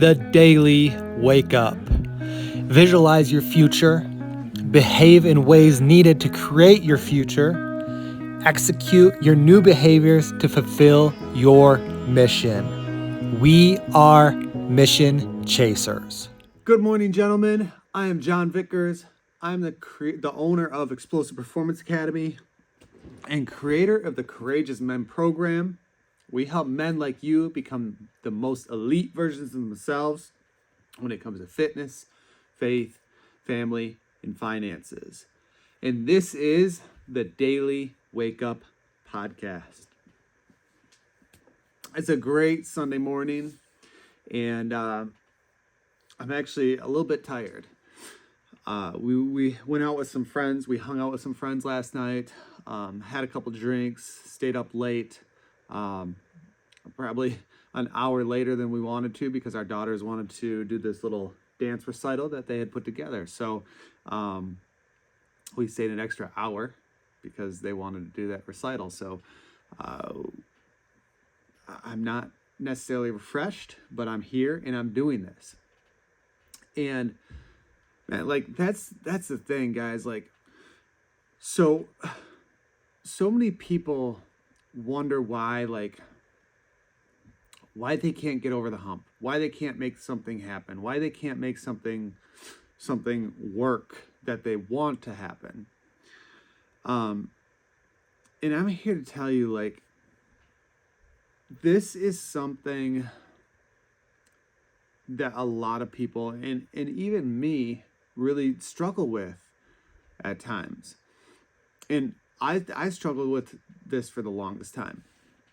The Daily Wake Up. Visualize your future, behave in ways needed to create your future, execute your new behaviors to fulfill your mission. We are mission chasers. Good morning, gentlemen. I am John Vickers. I'm the owner of Explosive Performance Academy and creator of the Courageous Men program. We help men like you become the most elite versions of themselves when it comes to fitness, faith, family, and finances. And this is the Daily Wake Up Podcast. It's a great Sunday morning, and I'm actually a little bit tired. We went out with some friends. We hung out with some friends last night, had a couple drinks, stayed up late, probably an hour later than we wanted to because our daughters wanted to do this little dance recital that they had put together. So we stayed an extra hour because they wanted to do that recital. So I'm not necessarily refreshed, but I'm here and I'm doing this. And man, like that's the thing, guys. Like, so many people wonder why they can't get over the hump, why they can't make something happen, why they can't make something work that they want to happen. And I'm here to tell you, like, this is something that a lot of people and even me really struggle with at times. And I struggled with this for the longest time.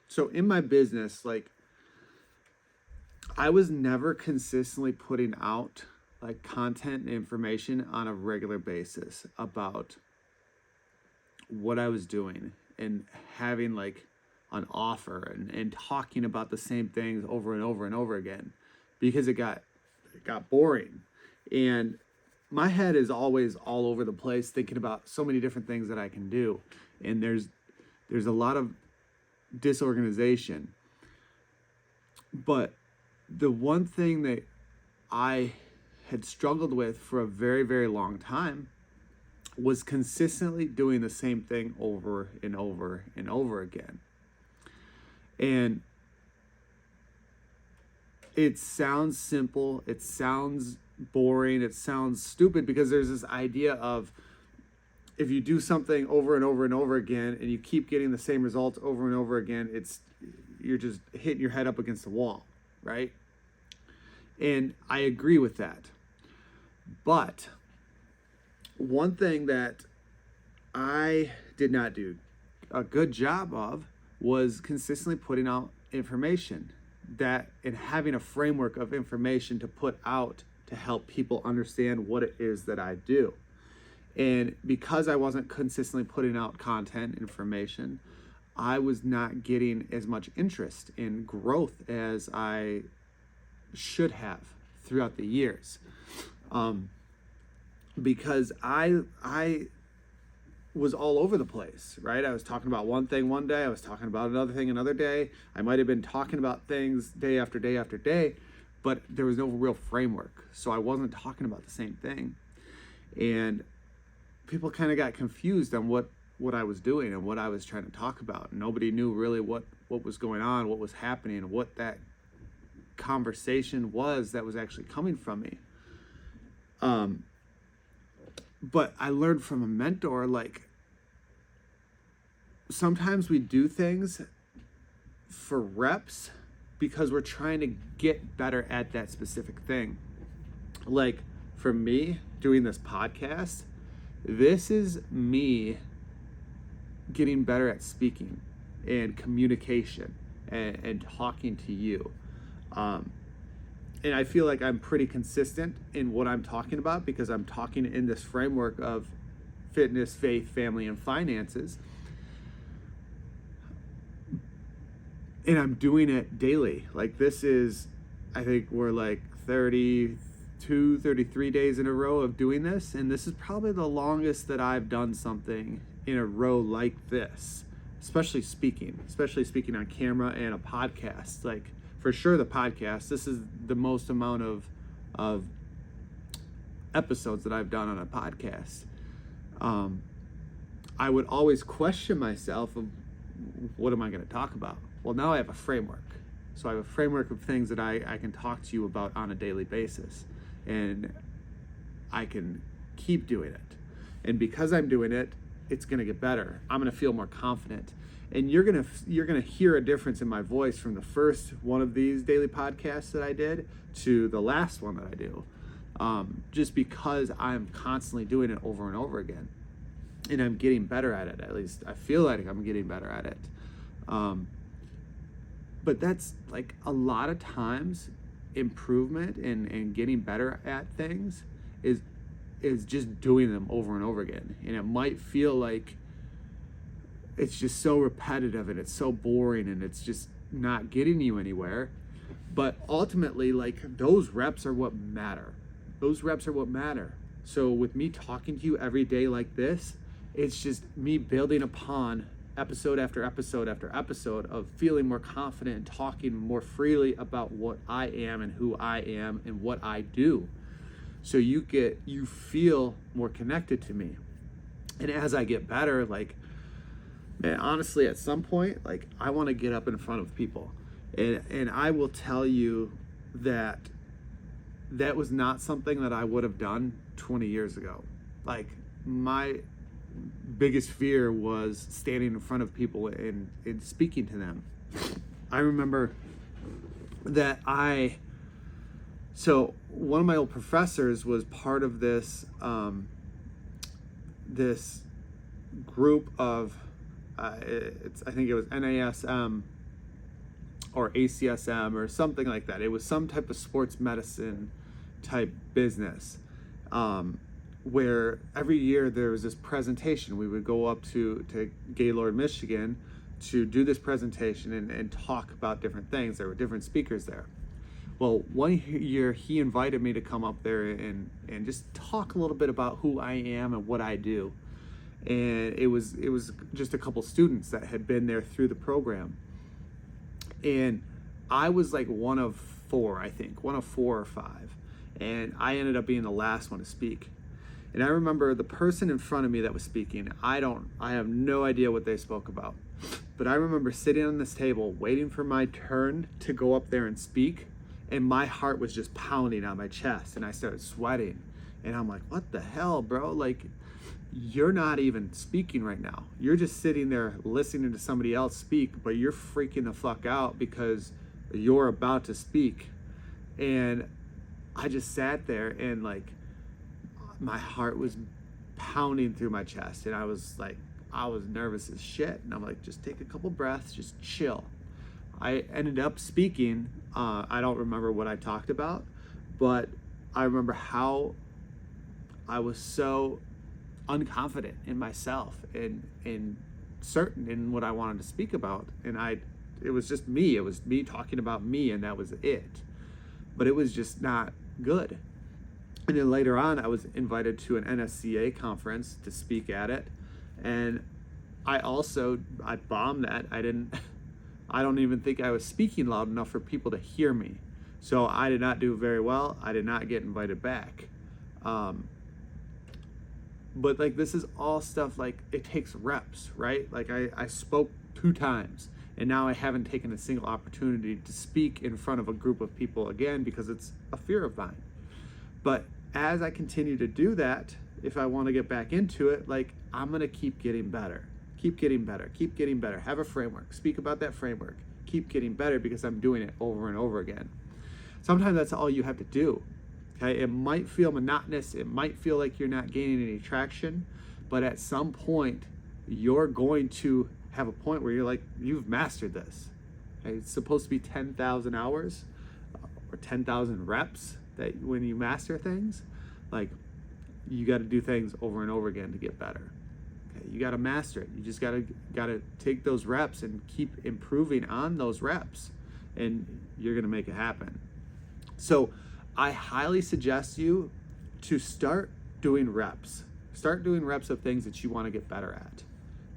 So in my business, like, I was never consistently putting out like content and information on a regular basis about what I was doing and having like an offer and talking about the same things over and over and over again, because it got boring. And my head is always all over the place thinking about so many different things that I can do. And there's a lot of disorganization. But the one thing that I had struggled with for a very, very long time was consistently doing the same thing over and over and over again. And it sounds simple, it sounds boring, it sounds stupid, because there's this idea of if you do something over and over and over again and you keep getting the same results over and over again, you're just hitting your head up against the wall, right? And I agree with that. But one thing that I did not do a good job of was consistently putting out information and having a framework of information to put out to help people understand what it is that I do. And because I wasn't consistently putting out content information, I was not getting as much interest in growth as I should have throughout the years. Because I was all over the place, right? I was talking about one thing one day, I was talking about another thing another day. I might have been talking about things day after day after day, but there was no real framework. So I wasn't talking about the same thing. And people kind of got confused on what I was doing and what I was trying to talk about. Nobody knew really what was going on, what was happening, and what that conversation was that was actually coming from me. But I learned from a mentor, like, sometimes we do things for reps because we're trying to get better at that specific thing. Like, for me, doing this podcast, this is me getting better at speaking and communication and talking to you. And I feel like I'm pretty consistent in what I'm talking about because I'm talking in this framework of fitness, faith, family, and finances. And I'm doing it daily. Like, this is, I think we're like 32, 33 days in a row of doing this. And this is probably the longest that I've done something in a row like this, especially speaking on camera and a podcast. Like, for sure the podcast. This is the most amount of episodes that I've done on a podcast. I would always question myself of what am I going to talk about? Well, now I have a framework. So I have a framework of things that I can talk to you about on a daily basis, and I can keep doing it. And because I'm doing it, it's going to get better. I'm going to feel more confident. And you're going to hear a difference in my voice from the first one of these daily podcasts that I did to the last one that I do. Just because I'm constantly doing it over and over again. And I'm getting better at it. At least I feel like I'm getting better at it. But that's like a lot of times improvement and getting better at things is just doing them over and over again. And it might feel like it's just so repetitive and it's so boring and it's just not getting you anywhere. But ultimately, like, those reps are what matter. Those reps are what matter. So with me talking to you every day like this, it's just me building upon episode after episode after episode of feeling more confident and talking more freely about what I am and who I am and what I do. So you feel more connected to me. And as I get better, like, man, honestly, at some point, like, I want to get up in front of people. And I will tell you that was not something that I would have done 20 years ago. Like, my biggest fear was standing in front of people and speaking to them. I remember that so one of my old professors was part of this this group of I think it was NASM or ACSM or something like that. It was some type of sports medicine type business, where every year there was this presentation. We would go up to Gaylord, Michigan to do this presentation and talk about different things. There were different speakers there. Well, one year he invited me to come up there and just talk a little bit about who I am and what I do. And it was just a couple students that had been there through the program. And I was like one of four or five. And I ended up being the last one to speak. And I remember the person in front of me that was speaking, I have no idea what they spoke about. But I remember sitting on this table waiting for my turn to go up there and speak. And my heart was just pounding on my chest and I started sweating. And I'm like, what the hell, bro? Like, you're not even speaking right now. You're just sitting there listening to somebody else speak, but you're freaking the fuck out because you're about to speak. And I just sat there and, like, my heart was pounding through my chest. And I was nervous as shit. And I'm like, just take a couple breaths, just chill. I ended up speaking. I don't remember what I talked about, but I remember how I was so unconfident in myself and certain in what I wanted to speak about. And it was just me. It was me talking about me, and that was it. But it was just not good. And then later on, I was invited to an NSCA conference to speak at it. And I bombed that. I don't even think I was speaking loud enough for people to hear me. So I did not do very well. I did not get invited back. But like, this is all stuff, like, it takes reps, right? Like, I spoke 2 times and now I haven't taken a single opportunity to speak in front of a group of people again because it's a fear of mine. But as I continue to do that, if I want to get back into it, like, I'm going to keep getting better. Keep getting better. Keep getting better. Have a framework. Speak about that framework. Keep getting better because I'm doing it over and over again. Sometimes that's all you have to do. Okay, it might feel monotonous. It might feel like you're not gaining any traction, but at some point, you're going to have a point where you're like, you've mastered this. Okay? It's supposed to be 10,000 hours or 10,000 reps that when you master things, like, you got to do things over and over again to get better. Okay, you got to master it. You just got to take those reps and keep improving on those reps, and you're going to make it happen. So I highly suggest you to start doing reps. Start doing reps of things that you want to get better at.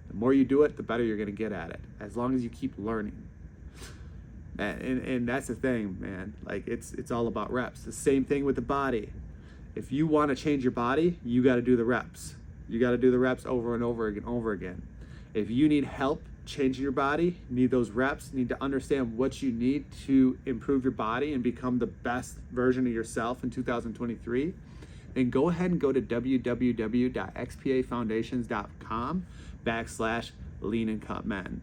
The more you do it, the better you're going to get at it, as long as you keep learning. And that's the thing, man. Like it's all about reps. The same thing with the body. If you want to change your body, you got to do the reps. You got to do the reps over and over again. If you need help changing your body, need those reps, need to understand what you need to improve your body and become the best version of yourself in 2023, then go ahead and go to www.xpafoundations.com/lean and cut men.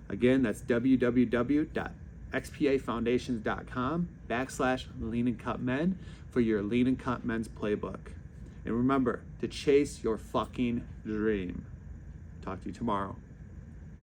Again, that's www.xpafoundations.com/lean and cut men for your lean and cut men's playbook. And remember to chase your fucking dream. Talk to you tomorrow.